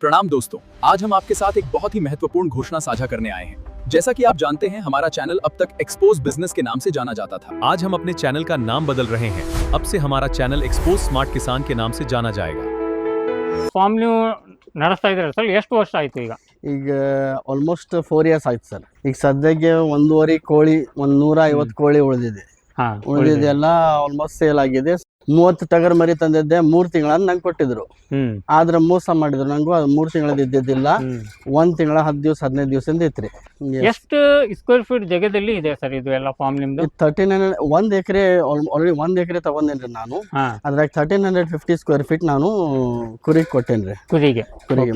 प्रणाम दोस्तों, आज हम आपके साथ एक बहुत ही महत्वपूर्ण घोषणा साझा करने आए हैं। जैसा कि आप जानते हैं, हमारा चैनल अब तक एक्सपोज बिजनेस के नाम से जाना जाता था। आज हम अपने चैनल का नाम बदल रहे हैं। अब से हमारा चैनल एक्सपोज स्मार्ट किसान के नाम से जाना जाएगा। ಫಾರ್ಮ್ ನೀವು ನಡೆಸ್ತಾ ಇದ್ದೀರಾ ಸರ್? ಎಷ್ಟು ವರ್ಷ ಆಯ್ತು ಈಗ ಆಲ್ಮೋಸ್ಟ್ 4 ಇಯರ್ಸ್ ಆಯ್ತು ಸರ್. ಈಗ ಸದ್ಯಕ್ಕೆ 1.5 ಕೋಳಿ 150 ಕೋಳಿ ಉಳಿದಿದೆ. ಉಳಿದಿದೆಲ್ಲ ಆಲ್ಮೋಸ್ಟ್ ಸೇಲ್ ಆಗಿದೆ. 30 ಟಗರ್ ಮರಿ ತಂದಿದ್ದೆ, 3 ತಿಂಗಳ ನಂಗೆ ಕೊಟ್ಟಿದ್ರು. ಆದ್ರೆ ಮೋಸ ಮಾಡಿದ್ರು. ನಂಗೂ ಅದು 3 ತಿಂಗಳದ ಇದ್ದಿದ್ದಿಲ್ಲ, 1 ತಿಂಗಳ 10 ದಿವಸ 15 ದಿವಸದಿಂದ ಇತ್ರಿ. ಎಷ್ಟು ಸ್ಕ್ವೇರ್ ಫೀಟ್ ಜಾಗದಲ್ಲಿ ಇದೆ ಸರ್ ಇದು ಎಲ್ಲ ಫಾರ್ಮ್ ನಿಮ್ದು? 1300 1 ಎಕರೆ ಆಲ್ರೆಡಿ 1 ಎಕರೆ ತಗೊಂಡೇನ್ರಿ ನಾನು. ಅದ್ರಾಗ 1350 ಸ್ಕ್ವೇರ್ ಫೀಟ್ ನಾನು ಕುರಿಗೆ ಕೊಟ್ಟೇನ್ರಿ. ಕುರಿಗೆ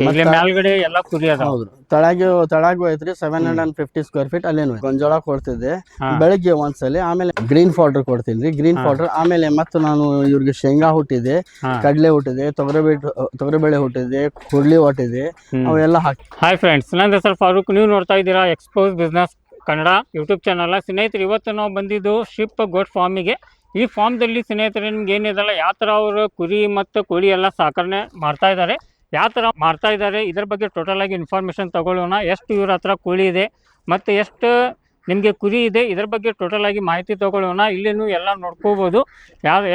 ಮೇಲ್ಗಡೆ ಎಲ್ಲ ಕುರಿ ಅದ. ಹೌದು, ತಳಾಗೂ ಐತ್ರಿ 750 ಸ್ಕ್ವೇರ್ ಫೀಟ್. ಅಲ್ಲೇನು ಗೊಂಜೋಳ ಕೊಡ್ತಿದ್ದೆ ಬೆಳಗ್ಗೆ ಒಂದ್ಸಲಿ. ಆಮೇಲೆ ಗ್ರೀನ್ ಪೌಡರ್ ಕೊಡ್ತೀನಿ, ಗ್ರೀನ್ ಪೌಡರ್. ಆಮೇಲೆ ಮತ್ತು ನಾನು ಇವ್ರಿಗೆ ಶೇಂಗಾ ಹುಟ್ಟಿದೆ, ಕಡಲೆ ಹುಟ್ಟಿದೆ, ತೊಗರಿಬೇಳೆ ಹುಟ್ಟಿದೆ, ಹುರುಳಿ ಹುಟ್ಟಿದೆ, ಅವೆಲ್ಲ ಹಾಕಿ. ಹಾಯ್ ಫ್ರೆಂಡ್ಸ್, ನನ್ನ ಹೆಸರು ಫಾರೂಕ್. ನೀವು ನೋಡ್ತಾ ಇದ್ದೀರಾ expose business Kannada YouTube channel. ಸ್ನೇಹಿತರೆ, ಇವತ್ತು ನಾವು ಬಂದಿದ್ದು ಶಿಪ್ ಗೋಟ್ ಫಾರ್ಮಿಗೆ. ಈ ಫಾರ್ಮ್ದಲ್ಲಿ ಸ್ನೇಹಿತರೆ ನಿಮ್ಗೆ ಏನಿದೆಲ್ಲ ಯಾವ ಥರ ಅವರು ಕುರಿ ಮತ್ತು ಕೋಳಿ ಎಲ್ಲ ಸಾಕಣೆ ಮಾಡ್ತಾ ಇದ್ದಾರೆ, ಯಾವ ಥರ ಮಾಡ್ತಾ ಇದ್ದಾರೆ, ಇದ್ರ ಬಗ್ಗೆ ಟೋಟಲ್ ಆಗಿ ಇನ್ಫಾರ್ಮೇಷನ್ ತಗೊಳ್ಳೋಣ. ಎಷ್ಟು ಇವ್ರ ಹತ್ರ ಕೋಳಿ ಇದೆ ಮತ್ತು ಎಷ್ಟು ನಿಮಗೆ ಕುರಿ ಇದೆ, ಇದ್ರ ಬಗ್ಗೆ ಟೋಟಲ್ ಆಗಿ ಮಾಹಿತಿ ತೊಗೊಳ್ಳೋಣ. ಇಲ್ಲಿ ನೀವು ಎಲ್ಲ ನೋಡ್ಕೋಬೋದು.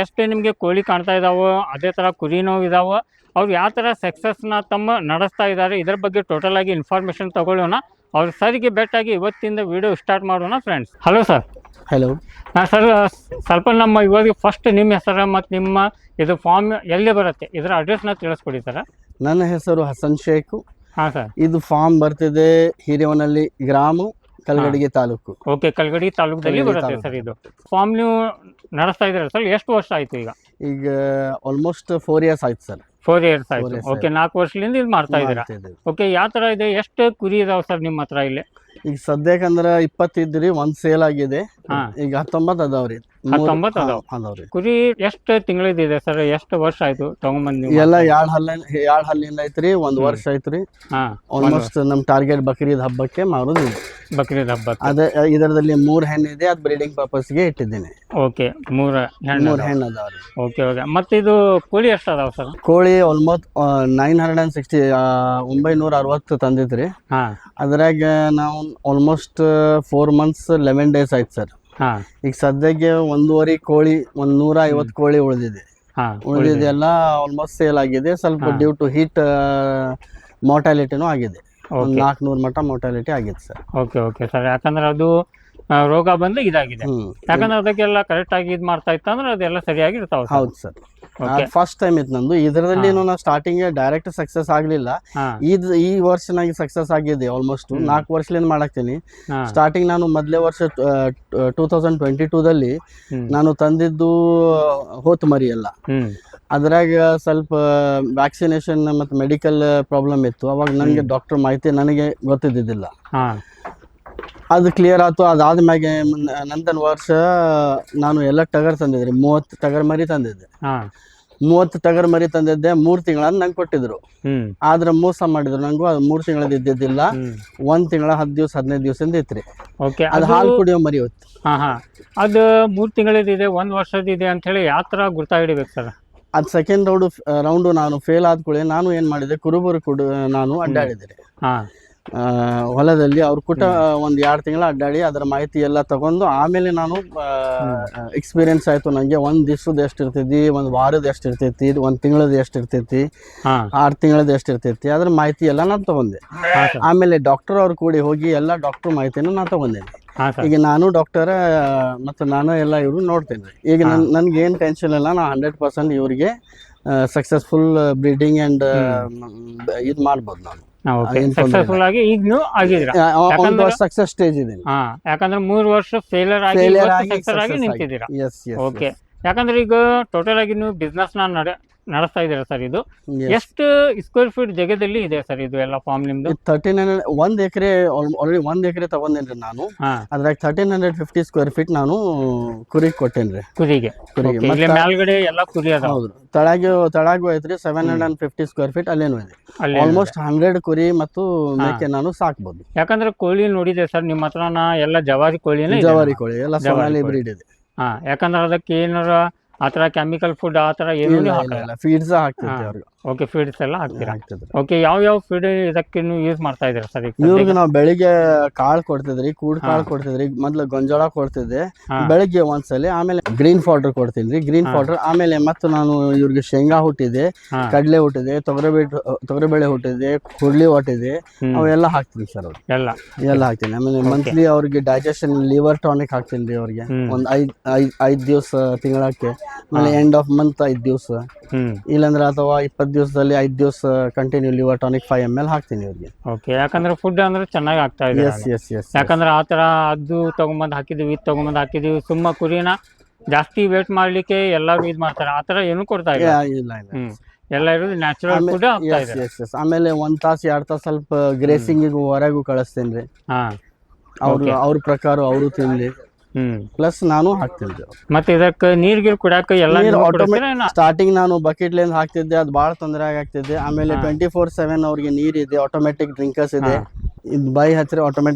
ಎಷ್ಟು ನಿಮಗೆ ಕೋಳಿ ಕಾಣ್ತಾ ಇದ್ದಾವೋ ಅದೇ ಥರ ಕುರಿನೂ ಇದಾವೆ. ಅವ್ರು ಯಾವ ಥರ ಸಕ್ಸಸ್ನ ತಮ್ಮ ನಡೆಸ್ತಾ ಇದ್ದಾರೆ, ಇದ್ರ ಬಗ್ಗೆ ಟೋಟಲ್ ಆಗಿ ಇನ್ಫಾರ್ಮೇಷನ್ ತೊಗೊಳ್ಳೋಣ. ಅವ್ರ ಸರಿಗೆ ಬೆಟ್ಟಾಗಿ ಇವತ್ತಿಂದ ವಿಡಿಯೋ ಸ್ಟಾರ್ಟ್ ಮಾಡೋಣ friends. Hello sir. Hello sir, ಸ್ವಲ್ಪ ನಮ್ಮ ಇವಾಗ ಫಸ್ಟ್ ನಿಮ್ಮ ಹೆಸರು ಮತ್ತು ನಿಮ್ಮ ಇದು ಫಾರ್ಮ್ ಎಲ್ಲಿ ಬರುತ್ತೆ ಇದರ ಅಡ್ರೆಸ್ನ ತಿಳಿಸ್ಕೊಡಿ ಸರ್. ನನ್ನ ಹೆಸರು ಹಸನ್ ಶೇಖು. ಹಾಂ ಸರ್. ಇದು ಫಾರ್ಮ್ ಬರ್ತಿದೆ ಹಿರಿಯವನಹಳ್ಳಿ ಗ್ರಾಮ, ಕಲ್ಗಡಿಗೆ ತಾಲೂಕು. ಓಕೆ, ಕಲ್ಗಡಿ ತಾಲೂಕದಲ್ಲಿ ಬರುತ್ತೆ ಸರ್ ಇದು ಫಾರ್ಮ್. ನೀವು ನಡೆಸ್ತಾ ಇದ್ದೀರಾ ಸರ್? ಎಷ್ಟು ವರ್ಷ ಆಯಿತು ಈಗ ಆಲ್ಮೋಸ್ಟ್ 4 ಇಯರ್ಸ್ ಆಯ್ತು ಸರ್. 4 ಇಯರ್ಸ್ ಆಯ್ತು. ಓಕೆ, 4 ವರ್ಷದಿಂದ ಇದು ಮಾಡ್ತಾ ಇದ್ದೀರಾ. ಓಕೆ, ಯಾವ ಥರ ಇದೆ, ಎಷ್ಟು ಕುರಿ ಇದಾವೆ ಸರ್ ನಿಮ್ಮ ಹತ್ರ ಇಲ್ಲಿ? ಈಗ ಸದ್ಯಕ್ಕಂದ್ರೆ 20 ಇದ್ರಿ, 1 ಸೇಲ್ ಆಗಿದೆ. ಈಗ 19 ಅದಾವ್ರಿ. 19 ಅದಾವ್ರಿ. ಕುರಿ ಎಷ್ಟು ತಿಂಗಳಿದೆ ಸರ್? ಎಷ್ಟು ವರ್ಷ ಆಯ್ತು ತಗೊಂಬಂದು? ಎಲ್ಲ 2 ಹಲ್ಲಿಂದ ಐತ್ರಿ, 1 ವರ್ಷ ಐತ್ರಿ. ಆಲ್ಮೋಸ್ಟ್ ನಮ್ ಟಾರ್ಗೆಟ್ ಬಕ್ರೀದ್ ಹಬ್ಬಕ್ಕೆ ಮಾರೋದು. ಬಕ್ರೀದ್ ಹಬ್ಬ ಅದೇ ಇದರಲ್ಲಿ 3 ಹೆಣ್ಣು ಇದೆ, ಅದು ಬ್ರೀಡಿಂಗ್ ಪರ್ಪಸ್ಗೆ ಇಟ್ಟಿದ್ದೀನಿ. ಓಕೆ, 3 ಹೆಣ್ಣು ಅದಾವ್ರಿ. Okay okay. ಮತ್ತೆ ಇದು ಕೋಳಿ ಎಷ್ಟು ಅದಾವ ಸರ್? ಕೋಳಿ ಆಲ್ಮೋಸ್ಟ್ 960 ತಂದಿದ್ರಿ. ಅದ್ರಾಗ ನಾವು ಆಲ್ಮೋಸ್ಟ್ 4 ಮಂತ್ಸ್ 11 ಡೇಸ್ ಆಯ್ತು ಸರ್. ಈಗ ಸದ್ಯಕ್ಕೆ 1.5 ಕೋಳಿ 150 ಕೋಳಿ ಉಳಿದಿದೆಲ್ಲ ಆಲ್ಮೋಸ್ಟ್ ಸೇಲ್ ಆಗಿದೆ. ಸ್ವಲ್ಪ ಡ್ಯೂ ಟು ಹೀಟ್ ಮಾರ್ಟಾಲಿಟಿನೂ ಆಗಿದೆ. 400 ಮಟ್ಟ ಮಾರ್ಟಾಲಿಟಿ ಆಗಿದೆ ಸರ್. Okay okay sir. ಯಾಕಂದ್ರೆ ಅದು ರೋಗ ಬಂದು ಇದಾಗಿದೆ. ಯಾಕಂದ್ರೆ ಅದಕ್ಕೆಲ್ಲ ಕರೆಕ್ಟ್ ಆಗಿ ಇದು ಮಾಡ್ತಾ ಇತ್ತು ಅಂದ್ರೆ ಅದೆಲ್ಲ ಸರಿಯಾಗಿ ಇರ್ತಾವೆ. ಹೌದು ಸರ್. ಫಸ್ಟ್ ಟೈಮ್ ಇತ್ತು ನಂದು. ಇದರಲ್ಲಿ ನಾ ಸ್ಟಾರ್ಟಿಂಗ್ ಡೈರೆಕ್ಟ್ ಸಕ್ಸಸ್ ಆಗ್ಲಿಲ್ಲ. ಈ ವರ್ಷ ನನಗೆ ಸಕ್ಸಸ್ ಆಗಿದೆ. ಆಲ್ಮೋಸ್ಟ್ 4 ವರ್ಷದಿಂದ ಮಾಡಾಕ್ತೀನಿ. ಸ್ಟಾರ್ಟಿಂಗ್ ನಾನು ಮೊದಲೇ ವರ್ಷ 2022ದಲ್ಲಿ ನಾನು ತಂದಿದ್ದು ಹೋತ್ ಮರಿ ಎಲ್ಲ. ಅದ್ರಾಗ ಸ್ವಲ್ಪ ವ್ಯಾಕ್ಸಿನೇಷನ್ ಮತ್ತು ಮೆಡಿಕಲ್ ಪ್ರಾಬ್ಲಮ್ ಇತ್ತು. ಅವಾಗ ನನಗೆ ಡಾಕ್ಟರ್ ಮಾಹಿತಿ ನನಗೆ ಗೊತ್ತಿದ್ದಿದ್ದಿಲ್ಲ. ಅದು ಕ್ಲಿಯರ್ ಆಯ್ತು. ಅದಾದ್ಮ್ಯಾಗೆ ನಂತರ ವರ್ಷ ನಾನು ಎಲ್ಲ ಟಗರ್ ತಂದಿದ್ರಿ. 30 ಟಗರ್ ಮರಿ ತಂದಿದ್ದೆ. 30 ಟಗರ್ ಮರಿ ತಂದಿದ್ದೆ, 3 ತಿಂಗಳ ನಂಗೆ ಕೊಟ್ಟಿದ್ರು. ಆದ್ರೆ ಮೋಸ ಮಾಡಿದ್ರು. ನಂಗೂ ಅದು 3 ತಿಂಗಳದ ಇದ್ದಿದ್ದಿಲ್ಲ, 1 ತಿಂಗಳ 10 ದಿವಸ 15 ದಿವಸದಿಂದ ಇತ್ರಿ. ಅದು ಹಾಲು ಕುಡಿಯೋ ಮರಿ ಹೊತ್ತು. ಅದು 3 ತಿಂಗಳದಿದೆ, 1 ವರ್ಷದಿದೆ ಅಂತ ಹೇಳಿ ಯಾವ ಥರ ಗುರ್ತಾ ಹಿಡಿಬೇಕು ಸರ್? ಅದು ಸೆಕೆಂಡ್ ರೌಂಡು ನಾನು ಫೇಲ್ ಆದ್ಕೂಳೆ ನಾನು ಏನು ಮಾಡಿದೆ, ಕುರುಬರು ನಾನು ಅಡ್ಡಾಡಿದೆ ಹೊಲದಲ್ಲಿ. ಅವ್ರ ಕೂಟ 1-2 ತಿಂಗಳ ಅಡ್ಡಾಡಿ ಅದರ ಮಾಹಿತಿ ಎಲ್ಲ ತಗೊಂಡು ಆಮೇಲೆ ನಾನು ಎಕ್ಸ್ಪೀರಿಯನ್ಸ್ ಆಯ್ತು ನನಗೆ. 1 ದಿವಸದ ಎಷ್ಟು ಇರ್ತೈತಿ, 1 ವಾರದ ಎಷ್ಟು ಇರ್ತೈತಿ, 1 ತಿಂಗಳದ ಎಷ್ಟು ಇರ್ತೈತಿ, 6 ತಿಂಗಳದ ಎಷ್ಟು ಇರ್ತೈತಿ, ಅದ್ರ ಮಾಹಿತಿ ಎಲ್ಲ ನಾನು ತಗೊಂಡೆ. ಆಮೇಲೆ ಡಾಕ್ಟರ್ ಅವ್ರ ಕೂಡಿ ಹೋಗಿ ಎಲ್ಲ ಡಾಕ್ಟರ್ ಮಾಹಿತಿನೂ ನಾನು ತಗೊಂಡೇನೆ. ಈಗ ನಾನು ಡಾಕ್ಟರ್ ಮತ್ತು ನಾನು ಎಲ್ಲ ಇವರು ನೋಡ್ತೇನೆ. ಈಗ ನನ್ಗೆ ಏನು ಟೆನ್ಷನ್ ಇಲ್ಲ. ನಾನು 100% ಇವರಿಗೆ ಸಕ್ಸಸ್ಫುಲ್ ಬ್ರೀಡಿಂಗ್ ಆ್ಯಂಡ್ ಇದು ಮಾಡ್ಬೋದು. ನಾನು ಸಕ್ಸಸ್ಫುಲ್ ಆಗಿ ಈಗಲೂ ಆಗಿದ್ದೀರಾ? ಸಕ್ಸಸ್ ಸ್ಟೇಜ್ ಇದೆ. ಯಾಕಂದ್ರೆ 3 ವರ್ಷ ಫೇಲಿಯರ್ ಆಗಿ ನಿಂತಿದ್ದೀರಾ. ಓಕೆ. ಯಾಕಂದ್ರೆ ಈಗ ಟೋಟಲ್ ಆಗಿ ನೀವು ಬಿಸ್ನೆಸ್ ನಡೆಸ್ತಾ ಇದ್ದೀರಾ ಸರ್. ಇದು ಎಷ್ಟು ಸ್ಕ್ವೇರ್ ಫೀಟ್ ಜಾಗದಲ್ಲಿ ಇದೆ ಸರ್ ಇದು ಎಲ್ಲ ಫಾರ್ಮ್ ನಿಮ್ದು? 1 ಎಕರೆ ಆಲ್ರೆಡಿ 1 ಎಕರೆ ತಗೊಂಡೇನ್ರಿ ನಾನು. ಅದ್ರಾಗ 1350 ಸ್ಕ್ವೇರ್ ಫೀಟ್ ನಾನು ಕುರಿಗೆ ಕೊಟ್ಟೇನ್ರಿ. ಕುರಿಗೆ ಮೇಲ್ಗಡೆ ಎಲ್ಲ ಕುರಿ ಅದ. ಹೌದು, ತಳಾಗೂ ಐತ್ರಿ 750 ಸ್ಕ್ವೇರ್ ಫೀಟ್. ಅಲ್ಲೇನು ಇದೆ ಆಲ್ಮೋಸ್ಟ್ 100 ಕುರಿ ಮತ್ತು ಮೇಕೆ ನಾನು ಸಾಕ್ಬೋದು. ಯಾಕಂದ್ರೆ ಕೋಳಿ ನೋಡಿದೆ ಸರ್ ನಿಮ್ಮ ಹತ್ರ ಎಲ್ಲ ಜವಾರಿ ಕೋಳಿ ಎಲ್ಲ ಸೊನಾಲಿ ಬ್ರೀಡ್ ಇದೆ. ಯಾಕಂದ್ರೆ ಅದಕ್ಕೆ ಏನಾರ ಆ ಥರ ಕೆಮಿಕಲ್ ಫುಡ್ ಆ ಥರ ಏನೂ ಫೀಡ್ಸ್ ಹಾಕ್ತಿರ್ತೀವಿ ಅವ್ರಿಗೆ. ಓಕೆ ಫೀಡ್ಸ್ ಎಲ್ಲ ಹಾಕ್ತೀರಾ? ಹಾಕ್ತಿದ್ರಿ. ಓಕೆ ಯಾವ ಫೀಡ್ ಇದಕ್ಕೆ ಯೂಸ್ ಮಾಡ್ತಾ ಇದ್ದೀರಾ ಸರ್? ಇವ್ರಿಗೆ ನಾವು ಬೆಳಿಗ್ಗೆ ಕಾಳು ಕೊಡ್ತಿದ್ರಿ, ಕೂಡ್ ಕಾಳು ಕೊಡ್ತಿದ್ರಿ. ಮೊದ್ಲು ಗೊಂಜಾಳ ಕೊಡ್ತಿದ್ದೆ ಬೆಳಿಗ್ಗೆ ಒಂದ್ಸಲಿ, ಆಮೇಲೆ ಗ್ರೀನ್ ಪೌಡರ್ ಕೊಡ್ತೀನಿ, ಗ್ರೀನ್ ಪೌಡರ್. ಆಮೇಲೆ ಮತ್ತೆ ನಾನು ಇವ್ರಿಗೆ ಶೇಂಗಾ ಹುಟ್ಟಿದೆ, ಕಡಲೆ ಹುಟ್ಟಿದೆ, ತೊಗರಿಬೇಳೆ ಹುಟ್ಟಿದೆ, ಹುರ್ಳಿ ಹೊಟ್ಟಿದೆ, ಅವೆಲ್ಲ ಹಾಕ್ತೀನಿ ಸರ್. ಅವ್ರಿಗೆ ಎಲ್ಲ ಹಾಕ್ತೀನಿ. ಆಮೇಲೆ ಮಂತ್ಲಿ ಅವ್ರಿಗೆ ಡೈಜೆಷನ್ ಲಿವರ್ ಟಾನಿಕ್ ಹಾಕ್ತೀನಿ ರೀ ಅವ್ರಿಗೆ. ಒಂದ್ 5 ದಿವಸ ತಿಂಗಳಕ್ಕೆ, ಆಮೇಲೆ ಎಂಡ್ ಆಫ್ ಮಂತ್ 5 ದಿವಸ, ಇಲ್ಲಾಂದ್ರೆ ಅಥವಾ 20 ದಿವಸದಲ್ಲಿ 5 ದಿವಸ ಕಂಟಿನ್ಯೂ ಲಿವರ್ ಟಾನಿಕ್ 5 ml ಹಾಕ್ತೀನಿ ಇವ್ರಿಗೆ. ಓಕೆ, ಯಾಕಂದ್ರೆ ಫುಡ್ ಅಂದ್ರೆ ಚೆನ್ನಾಗಿ ಆಗ್ತಾ ಇದೆ. ಎಸ್. ಯಾಕಂದ್ರೆ ಆ ತರ ಅದು ತಗೊಂಬಂದ್ ಹಾಕಿದೀವಿ, ಇದು ತಗೊಂಬಂದ್ ಹಾಕಿದೀವಿ, ಸುಮ್ಮ ಕುರಿನ ಜಾಸ್ತಿ ವೇಟ್ ಮಾಡ್ಲಿಕ್ಕೆ ಎಲ್ಲಾರು ಇದ್ ಮಾಡ್ತಾರೆ. ಆ ತರ ಏನು ಕೊಡ್ತಾ ಇಲ್ಲ. ಎಲ್ಲ ಇರೋದು ನ್ಯಾಚುರಲ್ ಫುಡ್ ಆಗ್ತಾ ಇದೆ. ಆಮೇಲೆ 1 ತಾಸು 2 ತಾಸು ಸ್ವಲ್ಪ ಗ್ರೇಸಿಂಗಿಗೂ ಹೊರಗೂ ಕಳಿಸ್ತೇನೆ ರೀ. ಅವ್ರ ಪ್ರಕಾರ ಅವರು ತಿನ್ಲಿ, ಪ್ಲಸ್ ನಾನು ಹಾಕ್ತಿದ್ದೆ. ಮತ್ತೆ ಇದಕ್ಕೆ ನೀರ್ ಕುಡಿಯಾಕ ಎಲ್ಲ ಸ್ಟಾರ್ಟಿಂಗ್ ನಾನು ಬಕೆಟ್ ಲೇನ್ ಹಾಕ್ತಿದ್ದೆ, ಅದು ಬಹಳ ತೊಂದರೆ ಆಗ್ತಿದ್ದೆ. ಆಮೇಲೆ 24/7 ಅವ್ರಿಗೆ ನೀರ್ ಇದೆ, ಆಟೋಮೆಟಿಕ್ ಡ್ರಿಂಕರ್ಸ್ ಇದೆ. ಇದು ಬಾಯಿ ಹಚ್ಚಿದ್ರೆ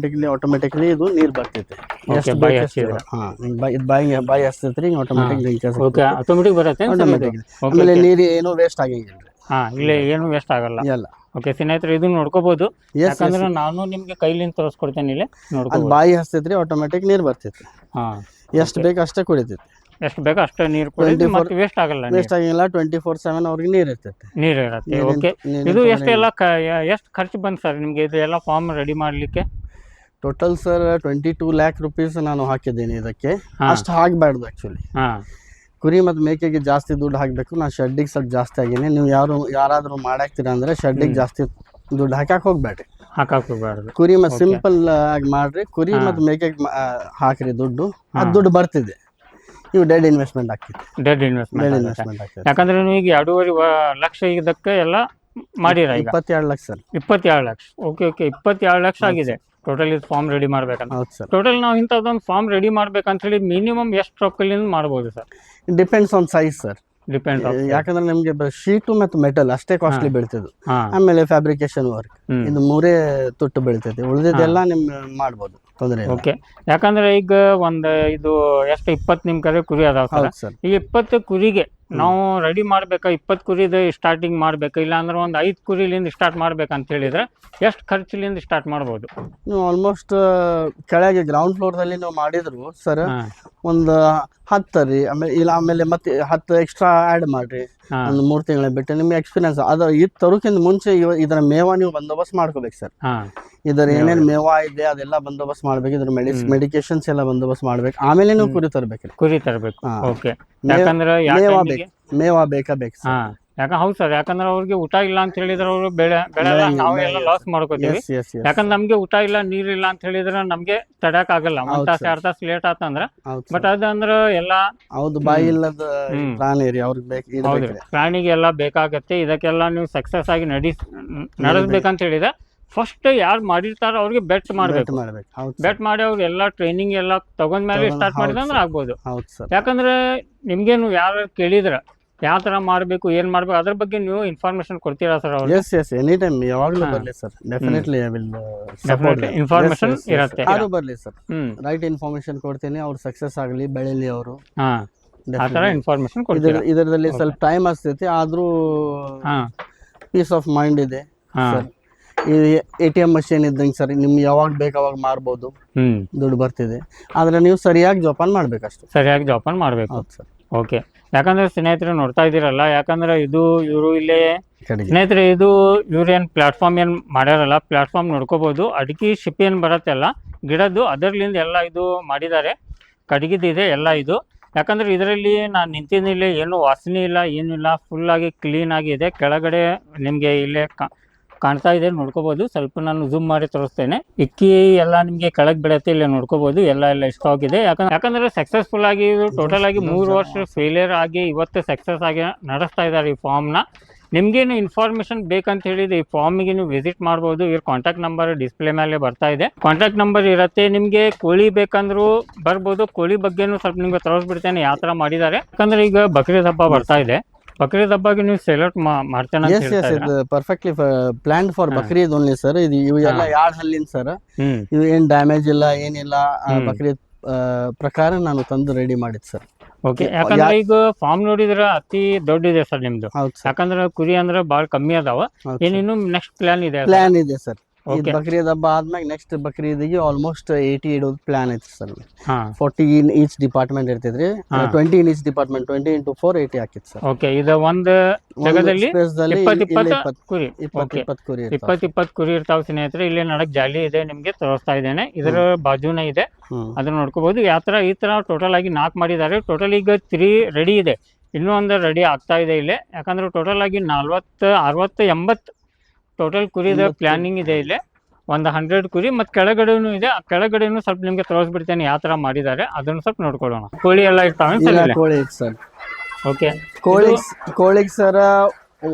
ಆಟೋಮೆಟಿಕ್ಲಿ ಇದು ನೀರ್ ಬರ್ತೈತೆ. ಬಾಯಿ ಹಚ್ತೈತ್ರಿ, ಆಟೋಮೆಟಿಕ್ ಡ್ರಿಂಕರ್ಸ್ ಆಟೋಮೆಟಿಕ್ ಬರುತ್ತೆ. ಆಮೇಲೆ ನೀರು ಏನು ವೇಸ್ಟ್ ಆಗಿಲ್ಲ. ಇಲ್ಲಿ ಏನು ವೇಸ್ಟ್ ಆಗಲ್ಲ. ಓಕೆ ಸ್ನೇಹಿತರೆ, ಇದನ್ನ ನೋಡ್ಕೋಬಹುದು. ಯಾಕಂದ್ರೆ ನಾನು ನಿಮ್ಗೆ ಕೈಲಿಂದ ತೋರಿಸ್ಕೊಡ್ತೇನೆ. ಇಲ್ಲಿ ನೋಡ್ಕೋಬಹುದು, ಬಾಯಿ ಹಚ್ತೈತ್ರಿ, ಆಟೋಮೆಟಿಕ್ ನೀರ್ ಬರ್ತೈತಿ. ಎಷ್ಟು ಬೇಕು ಅಷ್ಟೇ ಕುಡಿತೈತಿ. ಎಷ್ಟು ಬೇಕು ಅಷ್ಟೇ ನೀರು ಕುಡಿದು ಮತ್ತೆ ವೇಸ್ಟ್ ಆಗಲ್ಲ. 24/7 ಅವ್ರಿಗೆ ನೀರ್ ಇರ್ತೈತಿ. ಓಕೆ, ಇದು ಎಷ್ಟೆಲ್ಲ ಎಷ್ಟು ಖರ್ಚು ಬಂತು ಸರ್ ನಿಮ್ಗೆ ಇದು ಎಲ್ಲ ಫಾರ್ಮ್ ರೆಡಿ ಮಾಡ್ಲಿಕ್ಕೆ? ಟೋಟಲ್ ಸರ್ 22 lakh rupees ನಾನು ಹಾಕಿದ್ದೀನಿ ಇದಕ್ಕೆ. ಅಷ್ಟು ಹಾಕ್ಬಾರ್ದು ಆಕ್ಚುಲಿ. ಕುರಿ ಮತ್ತು ಮೇಕೆಗೆ ಜಾಸ್ತಿ ದುಡ್ಡು ಹಾಕಬೇಕು. ನಾನು ಶೆಡ್ಡಿಗೆ ಸ್ವಲ್ಪ ಜಾಸ್ತಿ ಆಗೀನಿ. ನೀವು ಯಾರಾದರೂ ಮಾಡಾಕ್ತೀರಾ ಅಂದ್ರೆ ಶೆಡ್ಡಿಗೆ ಜಾಸ್ತಿ ದುಡ್ಡು ಹಾಕಕ್ಕೆ ಹೋಗ್ಬೇಡ್ರಿ. ಕುರಿ ಮತ್ತು ಸಿಂಪಲ್ ಆಗಿ ಮಾಡ್ರಿ. ಕುರಿ ಮತ್ತು ಮೇಕೆಗೆ ಹಾಕ್ರಿ ದುಡ್ಡು, ಅದು ದುಡ್ಡು ಬರ್ತಿದೆ. ಇವು ಡೆಡ್ ಇನ್ವೆಸ್ಟ್ಮೆಂಟ್ ಆಗ್ತಿದೆ. ಡೆಡ್ ಇನ್ವೆಸ್ಟ್ಮೆಂಟ್ ಆಗ್ತಿದೆ. ಯಾಕಂದ್ರೆ ನೀವು ಈಗ 2.5 ಲಕ್ಷ ಇದಕ್ಕೆ ಎಲ್ಲ ಮಾಡಿರ. 22 ಲಕ್ಷ ಸರ್. 22 ಲಕ್ಷ. ಓಕೆ 22 ಲಕ್ಷ ಆಗಿದೆ ಟೋಟಲ್ ಇದು ಫಾರ್ಮ್ ರೆಡಿ ಮಾಡ್ಬೇಕಂತ. ಟೋಟಲ್ ನಾವು ಇಂಥದ್ದೊಂದು ಫಾರ್ಮ್ ರೆಡಿ ಮಾಡ್ಬೇಕಂತ ಹೇಳಿ ಮಿನಿಮಮ್ ಎಷ್ಟು ರೊಕ್ಕಲಿಂದ ಮಾಡ್ಬೋದು sir? Depends on size sir. ಯಾಕಂದ್ರೆ ನಮ್ಗೆ ಶೀಟು ಮತ್ತು ಮೆಟಲ್ ಅಷ್ಟೇ ಕಾಸ್ಟ್ಲಿ ಬೀಳ್ತಿದ್ದು. ಆಮೇಲೆ ಫ್ಯಾಬ್ರಿಕೇಶನ್ ವರ್ಕ್, ಇದು 3 ತುಟ್ಟು ಬೀಳ್ತೈತಿ. ಉಳಿದಿದ್ದೆಲ್ಲ ನಿಮ್ ಮಾಡ್ಬೋದು, ತೊಂದರೆ. ಓಕೆ, ಯಾಕಂದ್ರೆ ಈಗ ಇದು ಎಷ್ಟು 20 ನಿಮ್ ಕಡೆ ಕುರಿ ಅದಾವ ಸರ್. ಈ 20 ಕುರಿಗೆ ನಾವು ರೆಡಿ ಮಾಡ್ಬೇಕಾ? 20 ಕುರಿದ ಸ್ಟಾರ್ಟಿಂಗ್ ಮಾಡ್ಬೇಕಾ, ಇಲ್ಲ ಅಂದ್ರೆ ಒಂದು 5 ಕುರಿಲಿಂದ ಸ್ಟಾರ್ಟ್ ಮಾಡ್ಬೇಕಂತ ಹೇಳಿದ್ರೆ ಎಷ್ಟು ಖರ್ಚಿಲಿಂದ ಸ್ಟಾರ್ಟ್ ಮಾಡ್ಬೋದು? ನೀವು ಆಲ್ಮೋಸ್ಟ್ ಕೆಳಗೆ ಗ್ರೌಂಡ್ ಫ್ಲೋರ್ದಲ್ಲಿ ನಾವು ಮಾಡಿದ್ರು ಸರ್ ಒಂದು 10 ರೀ. ಆಮೇಲೆ ಮತ್ತೆ 10 ಎಕ್ಸ್ಟ್ರಾ ಆ್ಯಡ್ ಮಾಡ್ರಿ. ಒಂದು 3 ತಿಂಗಳ ಬಿಟ್ಟು ನಿಮ್ಗೆ ಎಕ್ಸ್ಪೀರಿಯನ್ಸ್ ಅದು ಇದು ತರೋಕ್ಕಿಂತ ಮುಂಚೆ ಇದರ ಮೇವ ನೀವು ಬಂದೋಬಸ್ತ್ ಮಾಡ್ಕೋಬೇಕು ಸರ್. ಇದರ ಏನೇನು ಮೇವ ಇದೆ ಅದೆಲ್ಲ ಬಂದೋಬಸ್ತ್ ಮಾಡ್ಬೇಕು. ಇದ್ರ ಮೆಡಿಕೇಶನ್ಸ್ ಎಲ್ಲ ಬಂದೋಬಸ್ತ್ ಮಾಡ್ಬೇಕು. ಆಮೇಲೆ ನೀವು ಕುರಿ ತರಬೇಕು. ಮೇವ ಬೇಕಾ ಬೇಕು ಸರ್. ಹೌದು ಸರ್, ಯಾಕಂದ್ರೆ ಅವ್ರಿಗೆ ಊಟ ಇಲ್ಲ ಅಂತ ಹೇಳಿದ್ರೆ ಅವರು ಬೆಳೆಲ್ಲ, ನಾವೆಲ್ಲ ಲಾಸ್ ಮಾಡ್ಕೋತೀವಿ. ಯಾಕಂದ್ರೆ ನಮ್ಗೆ ಊಟ ಇಲ್ಲ, ನೀರಿಲ್ಲ ಅಂತ ಹೇಳಿದ್ರೆ ನಮ್ಗೆ ತಡಕ್ ಆಗಲ್ಲ. 1 ತಾಸು 2 ತಾಸು ಲೇಟ್ ಆತಂದ್ರ. ಬಟ್ ಅದಂದ್ರ ಎಲ್ಲ ಬಾಯಿ ಇಲ್ಲದ ಪ್ರಾಣಿ ರೀ, ಅವ್ರಿಗೆ ಪ್ರಾಣಿಗೆ ಎಲ್ಲ ಬೇಕಾಗತ್ತೆ. ಇದಕ್ಕೆಲ್ಲ ನೀವು ಸಕ್ಸಸ್ ಆಗಿ ನಡೆಸ್ಬೇಕಂತ ಹೇಳಿದ್ರೆ ಫಸ್ಟ್ ಯಾರು ಮಾಡಿರ್ತಾರ ಅವ್ರಿಗೆ ಬೆಟ್ ಮಾಡ್ಬೇಕು. ಬೆಟ್ ಮಾಡಿ ಅವ್ರು ಎಲ್ಲ ಟ್ರೈನಿಂಗ್ ಎಲ್ಲ ತಗೊಂಡ್ಮೇಲೆ ಸ್ಟಾರ್ಟ್ ಮಾಡಿದ್ರೆ ಆಗ್ಬೋದು. ಯಾಕಂದ್ರೆ ನಿಮ್ಗೇನು ಯಾರು ಕೇಳಿದ್ರ ಯಾವ ತರ ಮಾಡ್ಬೇಕು, ಏನ್ ಮಾಡ್ಬೇಕು, ಅದ್ರ ಬಗ್ಗೆ ನೀವು ಇನ್ಫಾರ್ಮೇಶನ್ ಕೊಡ್ತೀರಾ ಸರ್? ಎನಿ ಟೈಮ್ ಯಾವಾಗಲೂ ಬರಲಿ sir. Definitely I will support. Information ಇರುತ್ತೆ, ಯಾರು ಬರಲಿ ಸರ್. ರೈಟ್ ಇನ್ಫಾರ್ಮೇಶನ್ ಕೊಡ್ತೀನಿ. ಅವ್ರು ಸಕ್ಸಸ್ ಆಗಲಿ, ಬೆಳೀಲಿ ಅವರು. ಆ ತರ ಇನ್ಫಾರ್ಮೇಶನ್ ಕೊಡ್ತೀರಾ? ಇದರಲ್ಲಿ ಸ್ವಲ್ಪ ಟೈಮ್ ಆಗ್ತೈತಿ, ಆದ್ರೂ ಪೀಸ್ ಆಫ್ ಮೈಂಡ್ ಇದೆ ಸರ್. ಈ ATM ಮಷೀನ್ ಇದ್ದಂಗೆ ಸರ್, ನಿಮ್ಗೆ ಯಾವಾಗ ಬೇಕು ಅವಾಗ ಮಾರ್ಬೋದು, ದುಡ್ಡು ಬರ್ತಿದೆ. ಆದ್ರೆ ನೀವು ಸರಿಯಾಗಿ ಜೋಪಾನ ಮಾಡ್ಬೇಕಷ್ಟು. ಸರಿಯಾಗಿ ಜೋಪಾನ ಮಾಡ್ಬೇಕು. ಹೌದು ಸರ್. ಓಕೆ, ಯಾಕಂದ್ರೆ ಸ್ನೇಹಿತರೆ ನೋಡ್ತಾ ಇದ್ದೀರಲ್ಲ, ಯಾಕಂದ್ರೆ ಇವರು ಇಲ್ಲೇ ಸ್ನೇಹಿತರೆ ಇವ್ರು ಏನು ಪ್ಲಾಟ್ಫಾರ್ಮ್ ಏನು ಮಾಡ್ಯಾರಲ್ಲ, ಪ್ಲಾಟ್ಫಾರ್ಮ್ ನೋಡ್ಕೋಬಹುದು. ಅಡಿಕೆ ಶಿಪ್ ಏನು ಬರತ್ತೆಲ್ಲ ಗಿಡದ್ದು ಅದರ್ಲಿಂದ ಎಲ್ಲ ಇದು ಮಾಡಿದ್ದಾರೆ. ಕಡಿಗಿದಿದೆ ಎಲ್ಲ ಇದು. ಯಾಕಂದ್ರೆ ಇದರಲ್ಲಿ ನಾನು ನಿಂತಿದ್ದಿಲ್ಲ, ಏನು ವಾಸನೆ ಇಲ್ಲ, ಏನಿಲ್ಲ, ಫುಲ್ಲಾಗಿ ಕ್ಲೀನ್ ಆಗಿದೆ. ಕೆಳಗಡೆ ನಿಮಗೆ ಇಲ್ಲೇ ಕಾಣ್ತಾ ಇದೆ, ನೋಡ್ಕೋಬಹುದು. ಸ್ವಲ್ಪ ನಾನು ಝೂಮ್ ಮಾಡಿ ತೋರಿಸ್ತೇನೆ. ಇಕ್ಕಿ ಎಲ್ಲ ನಿಮಗೆ ಕೆಳಗೆ ಬಿಡತ್ತೆ, ಇಲ್ಲ ನೋಡ್ಕೋಬಹುದು. ಎಲ್ಲ ಸ್ಟಾಕ್ ಇದೆ. ಯಾಕಂದ್ರೆ ಸಕ್ಸಸ್ಫುಲ್ ಆಗಿ ಟೋಟಲ್ ಆಗಿ 3 ವರ್ಷ ಫೇಲಿಯರ್ ಆಗಿ ಇವತ್ತು ಸಕ್ಸಸ್ ಆಗಿ ನಡೆಸ್ತಾ ಇದ್ದಾರೆ ಈ ಫಾರ್ಮ್ನ. ನಿಮ್ಗೇನು ಇನ್ಫಾರ್ಮೇಶನ್ ಬೇಕಂತ ಹೇಳಿದ್ರೆ ಈ ಫಾರ್ಮಿಗೆ ನೀವು ವಿಸಿಟ್ ಮಾಡ್ಬೋದು. ಇವ್ರ ಕಾಂಟ್ಯಾಕ್ಟ್ ನಂಬರ್ ಡಿಸ್ಪ್ಲೇ ಮೇಲೆ ಬರ್ತಾ ಇದೆ. ಕಾಂಟ್ಯಾಕ್ಟ್ ನಂಬರ್ ಇರುತ್ತೆ. ನಿಮಗೆ ಕೋಳಿ ಬೇಕಂದ್ರೂ ಬರ್ಬೋದು. ಕೋಳಿ ಬಗ್ಗೆನೂ ಸ್ವಲ್ಪ ನಿಮ್ಗೆ ತೋರಿಸ್ಬಿಡ್ತೇನೆ ಯಾವ ತರ ಮಾಡಿದ್ದಾರೆ. ಯಾಕಂದ್ರೆ ಈಗ ಬಕ್ರೀದ್ ಹಬ್ಬ ಬರ್ತಾ ಇದೆ. ಬಕ್ರೀದ್ ಹಬ್ಬಗೆ ನೀವು ಸೆಲೆಕ್ಟ್ ಮಾಡ್ತೇನೆ ಅಂತ ಹೇಳ್ತಾ ಇದ್ದೀರಾ? Perfectly planned for Bakrid only sir. ಇವು ಎಲ್ಲ 2 ಹಲ್ಲಿನ ಸರ್. ಇವು ಏನ್ ಡ್ಯಾಮೇಜ್ ಇಲ್ಲ, ಏನಿಲ್ಲ. ಬಕ್ರೀದ್ ಪ್ರಕಾರ ನಾನು ತಂದು ರೆಡಿ ಮಾಡಿದ್ ಸರ್. ಓಕೆ, ಯಾಕಂದ್ರೆ ಈಗ ಫಾರ್ಮ್ ನೋಡಿದ್ರೆ ಅತಿ ದೊಡ್ಡದಿದೆ ಸರ್ ನಿಮ್ದು. ಹೌದು ಸರ್, ಯಾಕಂದ್ರೆ ಕುರಿ ಅಂದ್ರೆ ಭಾಳ ಕಮ್ಮಿ ಅದಾವ. ಏನಿನ್ನು ನೆಕ್ಸ್ಟ್ ಪ್ಲಾನ್ ಇದೆ? ಪ್ಲಾನ್ ಇದೆ ಸರ್. ಈ Okay. ಬಕ್ರೀದ್ ಹಬ್ಬ ಆದ್ಮೇಲೆ ನೆಕ್ಸ್ಟ್ ಬಕ್ರೀದಿಗೆ ಆಲ್ಮೋಸ್ಟ್ 80 ಇಡೋದು ಪ್ಲಾನ್ ಐತಿ ಸರ್. ಹಾ 40 ಇನ್ ಈಚ್ ಡಿಪಾರ್ಟ್ಮೆಂಟ್ ಇರ್ತಿದ್ರಿ, 20 ಇನ್ ಈಚ್ ಡಿಪಾರ್ಟ್ಮೆಂಟ್, 20 into 4 80 ಹಾಕಿತ್ತು ಸರ್. ಓಕೆ, ಇದು ಒಂದು ಜಾಗದಲ್ಲಿ 20 ಕುರಿ. ಓಕೆ, 20 ಕುರಿ 20 ಕುರಿ ಇರ್ತಾವ ಸ್ನೇಹಿತರೆ. ಇಲ್ಲಿ ನಡಕ್ ಜಾಲಿ ಇದೆ, ನಿಮ್ಗೆ ತೋರಿಸ್ತಾ ಇದ್ದೇನೆ. ಇದರ ಬಾಜುನೇ ಇದೆ, ಅದನ್ನ ನೋಡ್ಕೋಬಹುದು. ಈ ತರ ಟೋಟಲ್ ಆಗಿ 4 ಮಾಡಿದ್ದಾರೆ. ಟೋಟಲ್ ಈಗ 3 ರೆಡಿ ಇದೆ, ಇನ್ನೂ ಒಂದು ರೆಡಿ ಆಗ್ತಾ ಇದೆ ಇಲ್ಲಿ. ಯಾಕಂದ್ರೆ ಟೋಟಲ್ ಆಗಿ 40, 60, 80 ಟೋಟಲ್ ಕುರಿದ ಪ್ಲಾನಿಂಗ್ ಇದೆ ಇಲ್ಲಿ. ಒಂದು 100 ಕುರಿ ಮತ್ತು ಕೆಳಗಡೆನೂ ಇದೆ. ಆ ಕೆಳಗಡೆನೂ ಸ್ವಲ್ಪ ನಿಮ್ಗೆ ತೋರಿಸ್ಬಿಡ್ತೇನೆ ಯಾವ ತರ ಮಾಡಿದ್ದಾರೆ, ಅದನ್ನು ಸ್ವಲ್ಪ ನೋಡ್ಕೊಳ್ಳೋಣ. ಕೋಳಿ ಎಲ್ಲ ಇರ್ತಾವೆ ಕೋಳಿ ಸರ್. ಓಕೆ, ಕೋಳಿಗೆ sir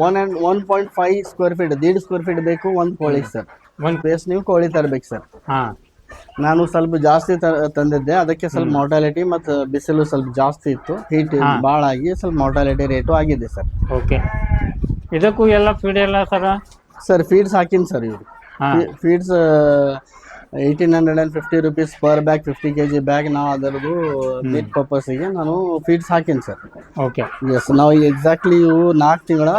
1.5 square feet, 1.5 square feet ಬೇಕು ಒಂದು ಕೋಳಿಗೆ ಸರ್. ಒಂದು ಪೇಸ್ ನೀವು ಕೋಳಿ ತರಬೇಕು ಸರ್. ಹಾ, ನಾನು ಸ್ವಲ್ಪ ಜಾಸ್ತಿ ತಂದಿದ್ದೆ, ಅದಕ್ಕೆ ಸ್ವಲ್ಪ ಮಾರ್ಟಾಲಿಟಿ ಮತ್ತು ಬಿಸಿಲು ಸ್ವಲ್ಪ ಜಾಸ್ತಿ ಇತ್ತು, ಹೀಟ್ ಭಾಳ ಆಗಿ ಸ್ವಲ್ಪ ಮಾರ್ಟಾಲಿಟಿ ರೇಟು ಆಗಿದೆ ಸರ್. ಓಕೆ, ಇದಕ್ಕೂ ಎಲ್ಲ ಫೀಡ್ ಎಲ್ಲ ಸರ್ ಫೀಡ್ಸ್ ಹಾಕಿನಿ ಸರ್. ಇವರು feeds 1850 rupees per bag, 50 kg bag. ನಾವು ಅದರದ್ದು ಮೀಟ್ ಪರ್ಪಸ್ಗೆ ನಾನು ಫೀಡ್ಸ್ ಹಾಕಿನಿ ಸರ್. ಓಕೆ, ಎಸ್, ನಾವು ಎಕ್ಸಾಕ್ಟ್ಲಿ ಇವು 4 ತಿಂಗಳ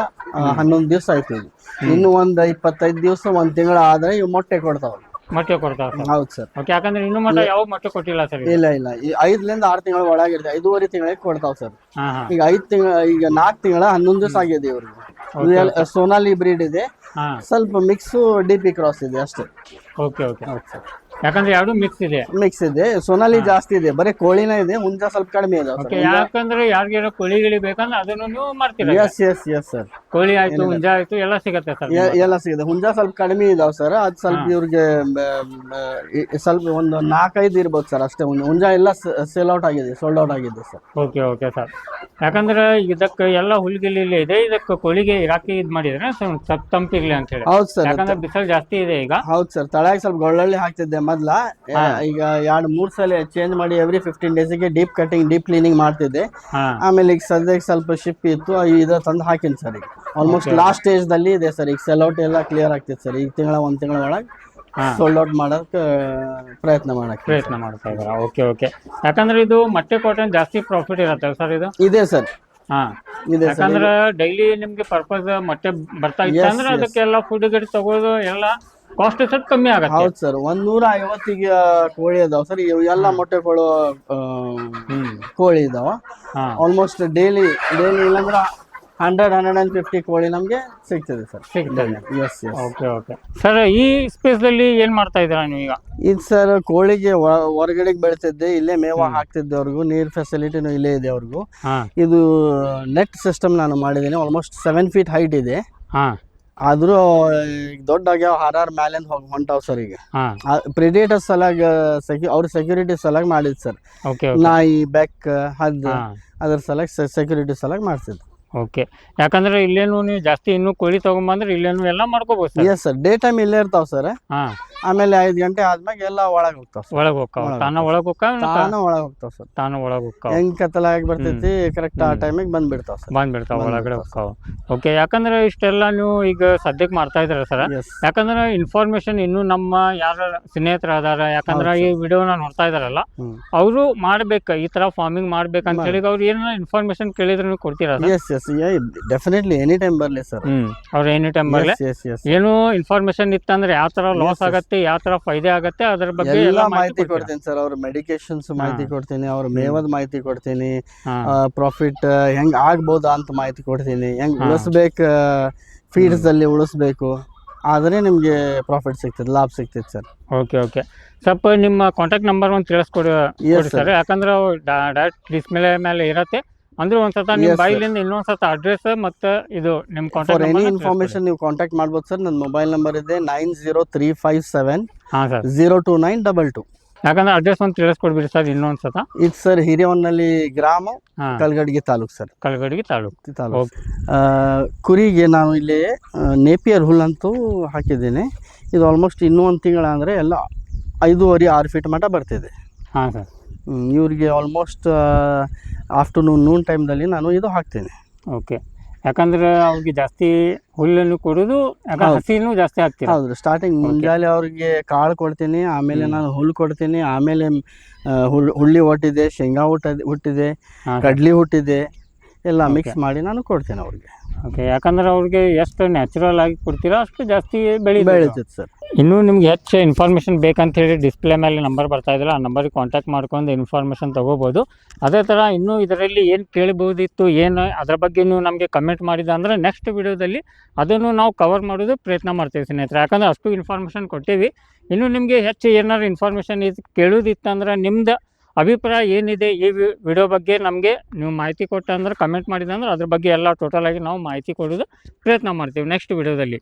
11 ದಿವಸ ಆಯ್ತು. ಇನ್ನು ಒಂದು 25 ದಿವಸ 1 ತಿಂಗಳ ಆದ್ರೆ ಇವು ಮೊಟ್ಟೆ ಕೊಡ್ತಾವೆ. ಮೊಟ್ಟೆ ಕೊಡ್ತಾವೆ? ಹೌದು ಸರ್. ಓಕೆ, ಯಾಕಂದ್ರೆ ಇನ್ನು ಮಟ್ಟ ಯಾವ ಮೊಟ್ಟೆ ಕೊಟ್ಟಿಲ್ಲ ಸರ್? ಇಲ್ಲ, 5ರಿಂದ 6 ತಿಂಗಳ ಒಳಗಿರ್ತದೆ, 5.5 ತಿಂಗಳಿಗೆ ಕೊಡ್ತಾವ್ ಸರ್. ಈಗ 5 ತಿಂಗಳ, ಈಗ 4 ತಿಂಗಳ 11 ದಿವಸ ಆಗಿದೆ ಇವ್ರಿಗೆ. ಸೋನಾಲಿ ಬ್ರೀಡ್ ಇದೆ, ಸ್ವಲ್ಪ ಮಿಕ್ಸು DP ಕ್ರಾಸ್ ಇದೆ ಅಷ್ಟೇ. ಓಕೆ, ಯಾಕಂದ್ರೆ ಎರಡು ಮಿಕ್ಸ್ ಇದೆ. ಸೋನಾಲಿ ಜಾಸ್ತಿ ಇದೆ, ಬರೀ ಕೋಳಿನ ಇದೆ, ಹುಂಜ ಸ್ವಲ್ಪ ಕಡಿಮೆ ಇದೆ. ಯಾಕಂದ್ರೆ ಯಾರಿಗಾರ ಕೋಳಿಗಿಳಿ ಬೇಕಂದ್ರೆ ಅದನ್ನು ನೀವು ಮಾಡ್ತೀರಾ? Yes sir. ಕೋಳಿ ಆಯ್ತು, ಹುಂಜ ಆಯ್ತು, ಎಲ್ಲ ಸಿಗತ್ತೆ ಸರ್? ಎಲ್ಲ ಸಿಗುತ್ತೆ. ಹುಂಜ ಸ್ವಲ್ಪ ಕಡಿಮೆ ಇದಾವೆ ಸರ್, ಅದು ಸ್ವಲ್ಪ ಇವ್ರಿಗೆ ಸ್ವಲ್ಪ ಒಂದು 4-5 ಇರ್ಬೋದು ಸರ್ ಅಷ್ಟೇ. ಹುಂಜ ಎಲ್ಲ ಸೋಲ್ಡ್ ಔಟ್ ಆಗಿದೆ ಸರ್. Okay sir. ಯಾಕಂದ್ರೆ ಇದಕ್ಕೆ ಎಲ್ಲ ಹುಲ್ಗಿಲಿ ಇದೆ, ಇದಕ್ಕೆ ಕೋಳಿಗೆ ಇರಾಕಿ ಇದು ಮಾಡಿದ್ರೆ ಸ್ವಲ್ಪ ತಂಪಿರ್ಲಿ ಅಂತ ಹೇಳಿ. ಹೌದು ಸರ್, ಯಾಕಂದ್ರೆ ಬಿಸಿಲು ಜಾಸ್ತಿ ಇದೆ ಈಗ. ಹೌದು ಸರ್, ತಳಗೆ ಸ್ವಲ್ಪ ಗೊಳ್ಳಳ್ಳಿ ಹಾಕ್ತಿದ್ದೆ ಮೊದ್ಲ. ಈಗ 2-3 ಸಲ ಚೇಂಜ್ ಮಾಡಿ ಎವ್ರಿ 15 ಡೇಸ್ಗೆ ಡೀಪ್ ಕಟಿಂಗ್, ಡೀಪ್ ಕ್ಲೀನಿಂಗ್ ಮಾಡ್ತಿದ್ದೆ. ಆಮೇಲೆ ಈಗ ಸದ್ಯಕ್ಕೆ ಸ್ವಲ್ಪ ಶಿಪ್ ಇತ್ತು, ಇದು ತಂದು ಹಾಕಿನಿ ಸರ್. ಈಗ ಆಲ್ಮೋಸ್ಟ್ ಲಾಸ್ಟ್ ಸ್ಟೇಜ್ ದಲ್ಲಿ ಇದೆ ಸರ್. ಈಗ ಸೆಲ್ ಔಟ್ ಎಲ್ಲ ಕ್ಲಿಯರ್ ಆಗ್ತಿದೆ ಸರ್. ಈಗ 1 ತಿಂಗಳ ಒಳಗೆ ಸೋಲ್ಡ್ ಔಟ್ ಮಾಡೋಕೆ ಪ್ರಯತ್ನ ಮಾಡ್ತಾ ಇದ್ದಾರೆ. ಓಕೆ, ಯಾಕಂದ್ರೆ ಇದು ಮೊಟ್ಟೆ ಕಾಟನ್ ಜಾಸ್ತಿ ಪ್ರಾಫಿಟ್ ಇರುತ್ತೆ ಸರ್? ಇದು ಇದೆ ಸರ್. ಯಾಕಂದ್ರೆ ಡೈಲಿ ನಿಮ್ಗೆ ಪರ್ಪಸ್ ಮೊಟ್ಟೆ ಬರ್ತಾ ಇತ್ತು ಅಂದ್ರೆ ಅದಕ್ಕೆಲ್ಲ ಫುಡ್ ಗಿಡ್ ತಗೋದು ಎಲ್ಲ ಕಾಸ್ಟ್ ಸ್ವಲ್ಪ ಕಮ್ಮಿ ಆಗುತ್ತೆ. ಹೌದು ಸರ್, 150 ಕೋಳಿ ಅದಾವ ಸರ್. ಇವೆಲ್ಲ ಮೊಟ್ಟೆ ಕೊಡೋ ಕೋಳಿ ಇದಾವ. ಆಲ್ಮೋಸ್ಟ್ ಡೈಲಿ ಇಲ್ಲಾಂದ್ರೆ 100-150 ಕೋಳಿ ನಮ್ಗೆ ಸಿಗ್ತದೆ ಸರ್. ಎಸ್. ಓಕೆ ಸರ್, ಈ ಸ್ಪೇಸ್ ಅಲ್ಲಿ ಏನ್ ಮಾಡ್ತಾ ಇದ್ದೀರಾ ನೀವು ಈಗ? ಇದು ಸರ್ ಕೋಳಿಗೆ ಹೊರಗಡೆ ಬೆಳಿತಿದ್ದೆ, ಇಲ್ಲೇ ಮೇವ ಹಾಕ್ತಿದ್ದೆ. ಅವ್ರಿಗೂ ನೀರ್ ಫೆಸಿಲಿಟಿನೂ ಇಲ್ಲೇ ಇದೆ ಅವ್ರಿಗೂ. ಇದು ನೆಟ್ ಸಿಸ್ಟಮ್ ನಾನು ಮಾಡಿದ್ದೀನಿ. ಆಲ್ಮೋಸ್ಟ್ 7 feet ಹೈಟ್ ಇದೆ. ಆದ್ರೂ ದೊಡ್ಡ ಆಗ್ಯಾವ, ಹಾರಾರ್ ಮ್ಯಾಲಿಂದ ಹೊಂಟಾವ್ ಸರ್. ಈಗ ಪ್ರಿಡೇಟರ್ ಸಲಾಗ ಅವ್ರ ಸೆಕ್ಯೂರಿಟಿ ಸಲಾಗ ಮಾಡಿದ್ ಸರ್. ನಾಯಿ, ಬೆಕ್, ಹದ್ದು ಅದ್ರ ಸಲಾಗ ಸೆಕ್ಯೂರಿಟಿ ಸಲಾಗ ಮಾಡ್ತಿದ್ದೆ. ಓಕೆ, ಯಾಕಂದ್ರೆ ಇಲ್ಲೇನು ನೀವು ಜಾಸ್ತಿ ಇನ್ನೂ ಕೋಳಿ ತಗೊಂಬಂದ್ರೆ ಇಲ್ಲೇನು ಎಲ್ಲ ಮಾಡ್ಕೋಬಹುದು sir? Yes sir, day time ಇಲ್ಲೇ ಇರ್ತಾವ ಸರ್. ಆಮೇಲೆ 5 ಗಂಟೆ ಆದ್ಮೇಲೆ ಎಲ್ಲ ಒಳಗೆ ಹೋಗ್ತಾವ ಸರ್. ಹೆಂಗ್ ಕತ್ತಲಾಗಿ ಬರ್ತೈತಿ, ಕರೆಕ್ಟ್ ಆ ಟೈಮಿಗೆ ಬಂದ್ಬಿಡ್ತಾವ ಒಳಗಡೆ ಹೋಗ್ತಾವ. ಓಕೆ, ಯಾಕಂದ್ರೆ ಇಷ್ಟೆಲ್ಲ ನೀವು ಈಗ ಸದ್ಯಕ್ಕೆ ಮಾಡ್ತಾ ಇದಾರೆ ಸರ್. ಯಾಕಂದ್ರೆ ಇನ್ಫಾರ್ಮೇಶನ್ ಇನ್ನು ನಮ್ಮ ಯಾರ ಸ್ನೇಹಿತರ ಅದಾರ, ಯಾಕಂದ್ರೆ ಈ ವಿಡಿಯೋನ ನೋಡ್ತಾ ಇದಾರಲ್ಲ, ಅವರು ಮಾಡ್ಬೇಕು, ಈ ತರ ಫಾರ್ಮಿಂಗ್ ಮಾಡ್ಬೇಕಂತ ಹೇಳಿ ಅವ್ರು ಏನಾರ ಇನ್ಫಾರ್ಮೇಶನ್ ಕೇಳಿದ್ರೆ ನೀವು ಕೊಡ್ತೀರಾ? ಡೆಫಿನೆಟ್ಲಿ ಎನಿ ಟೈಮ್ ಬರ್ಲಿ ಸರ್. ಅವ್ರು ಎನಿ ಟೈಮ್ ಬರ್ಲಿ. ಏನು ಇನ್ಫಾರ್ಮೇಶನ್ ಇತ್ತಂದ್ರೆ ಯಾವ ತರ ಲಾಸ್ ಆಗತ್ತೆ, ಯಾವ ತರ ಫೈದೆ ಆಗತ್ತೆ, ಅದ್ರ ಬಗ್ಗೆ ಎಲ್ಲ ಮಾಹಿತಿ ಕೊಡ್ತೀನಿ ಸರ್. ಅವ್ರ ಮೆಡಿಕೇಶನ್ಸ್ ಮಾಹಿತಿ ಕೊಡ್ತೀನಿ, ಅವ್ರ ಮೇವದ ಮಾಹಿತಿ ಕೊಡ್ತೀನಿ, ಪ್ರಾಫಿಟ್ ಹೆಂಗ್ ಆಗ್ಬೋದಾ ಅಂತ ಮಾಹಿತಿ ಕೊಡ್ತೀನಿ, ಹೆಂಗ್ ಉಳಿಸ್ಬೇಕು, ಫೀಡ್ಸ್ ಅಲ್ಲಿ ಉಳಿಸ್ಬೇಕು, ಆದ್ರೆ ನಿಮ್ಗೆ ಪ್ರಾಫಿಟ್ ಸಿಗ್ತದೆ, ಲಾಭ ಸಿಗ್ತದೆ ಸರ್. ಓಕೆ, ಸ್ವಲ್ಪ ನಿಮ್ಮ ಕಾಂಟ್ಯಾಕ್ಟ್ ನಂಬರ್ ಒಂದು ತಿಳಿಸ್ಕೊಡಿ ಸರ್. ಯಾಕಂದ್ರೆ ಡೈರೆಕ್ಟ್ ಡಿಸ್ಪ್ಲೇ ಮೇಲೆ ಇರತ್ತೆ, ಅಂದ್ರೆ ಒಂದ್ಸತ ನಿಮ್ಮ ಬಾಯಿಲಿಂದ ಇನ್ನೊಂದ್ಸತ ಅಡ್ರೆಸ್ ಮತ್ತೆ ಇದು ನಿಮ್ಮ ಕಾಂಟ್ಯಾಕ್ಟ್ ಎನಿ ಇನ್ಫಾರ್ಮೇಶನ್ ನೀವು ಕಾಂಟ್ಯಾಕ್ಟ್ ಮಾಡ್ಬೋದು ಸರ್. ನನ್ನ ಮೊಬೈಲ್ ನಂಬರ್ ಇದೆ 9035702922. ಯಾಕಂದ್ರೆ ಅಡ್ರೆಸ್ ಒಂದು ತಿಳಿಸ್ಕೊಡ್ಬಿಡಿ ಸರ್ ಇನ್ನೊಂದ್ಸತ. ಇದು ಸರ್ ಹಿರಿಯವನಲ್ಲಿ ಗ್ರಾಮ, ಕಲ್ಗಡ್ಗಿ ತಾಲೂಕು ಸರ್. ಕಲ್ಗಡ್ಗಿ ತಾಲೂಕು. ಕುರಿಗೆ ನಾವು ಇಲ್ಲಿ ನೇಪಿಯರ್ ಹುಲ್ಲಂತೂ ಹಾಕಿದ್ದೀನಿ. ಇದು ಆಲ್ಮೋಸ್ಟ್ ಇನ್ನೂ 1 ತಿಂಗಳ ಅಂದರೆ ಎಲ್ಲ 5.5-6 ಫೀಟ್ ಮಟ್ಟ ಬರ್ತಿದೆ. ಸರ್, ಇವ್ರಿಗೆ ಆಲ್ಮೋಸ್ಟ್ ಆಫ್ಟರ್ನೂನ್ ಟೈಮ್ದಲ್ಲಿ ನಾನು ಇದು ಹಾಕ್ತೀನಿ. ಓಕೆ, ಯಾಕಂದ್ರೆ ಅವ್ರಿಗೆ ಜಾಸ್ತಿ ಹುಲ್ಲನ್ನು ಕೊಡೋದು, ಯಾಕಂದ್ರೆ ಹಸಿನೂ ಜಾಸ್ತಿ ಹಾಕ್ತೀರಾ? ಹೌದು, ಸ್ಟಾರ್ಟಿಂಗ್ ಮುಂಜಾನೆ ಅವ್ರಿಗೆ ಕಾಳು ಕೊಡ್ತೀನಿ, ಆಮೇಲೆ ನಾನು ಹುಲ್ಲು ಕೊಡ್ತೀನಿ, ಆಮೇಲೆ ಹುಳ್ಳಿ ಹುಟ್ಟಿದೆ, ಶೇಂಗಾ ಹುಟ್ಟಿದೆ, ಕಡ್ಲಿ ಹುಟ್ಟಿದೆ, ಎಲ್ಲ ಮಿಕ್ಸ್ ಮಾಡಿ ನಾನು ಕೊಡ್ತೇನೆ ಅವ್ರಿಗೆ. ಓಕೆ, ಯಾಕಂದ್ರೆ ಅವ್ರಿಗೆ ಎಷ್ಟು ನ್ಯಾಚುರಲ್ ಆಗಿ ಕೊಡ್ತೀರಾ ಅಷ್ಟು ಜಾಸ್ತಿ ಬೆಳೀತದೆ ಸರ್. ಇನ್ನೂ ನಿಮ್ಗೆ ಹೆಚ್ಚು ಇನ್ಫಾರ್ಮೇಷನ್ ಬೇಕಂತ ಹೇಳಿ ಡಿಸ್ಪ್ಲೇ ಮೇಲೆ ನಂಬರ್ ಬರ್ತಾ ಇದ್ದಿಲ್ಲ, ಆ ನಂಬರಿಗೆ ಕಾಂಟ್ಯಾಕ್ಟ್ ಮಾಡ್ಕೊಂಡು ಇನ್ಫಾರ್ಮೇಷನ್ ತೊಗೋಬೋದು. ಅದೇ ಥರ ಇನ್ನೂ ಇದರಲ್ಲಿ ಏನು ಕೇಳಬಹುದಿತ್ತು, ಏನು ಅದ್ರ ಬಗ್ಗೆ ನೀವು ನಮಗೆ ಕಮೆಂಟ್ ಮಾಡಿದ ಅಂದರೆ ನೆಕ್ಸ್ಟ್ ವಿಡಿಯೋದಲ್ಲಿ ಅದನ್ನು ನಾವು ಕವರ್ ಮಾಡೋದು ಪ್ರಯತ್ನ ಮಾಡ್ತೀವಿ ಸ್ನೇಹಿತರೆ. ಯಾಕಂದರೆ ಅಷ್ಟು ಇನ್ಫಾರ್ಮೇಷನ್ ಕೊಟ್ಟೇವಿ. ಇನ್ನೂ ನಿಮಗೆ ಹೆಚ್ಚು ಏನಾದ್ರು ಇನ್ಫಾರ್ಮೇಷನ್ ಕೇಳೋದಿತ್ತಂದ್ರೆ ನಿಮ್ದು ಅಭಿಪ್ರಾಯ ಏನಿದೆ ಈ ವಿಡಿಯೋ ಬಗ್ಗೆ ನಮಗೆ ನೀವು ಮಾಹಿತಿ ಕೊಟ್ಟಂದ್ರೆ ಕಮೆಂಟ್ ಮಾಡಿದಂದ್ರೆ ಅದ್ರ ಬಗ್ಗೆ ಎಲ್ಲ ಟೋಟಲಾಗಿ ನಾವು ಮಾಹಿತಿ ಕೊಡೋದು ಪ್ರಯತ್ನ ಮಾಡ್ತೀವಿ ನೆಕ್ಸ್ಟ್ ವಿಡಿಯೋದಲ್ಲಿ.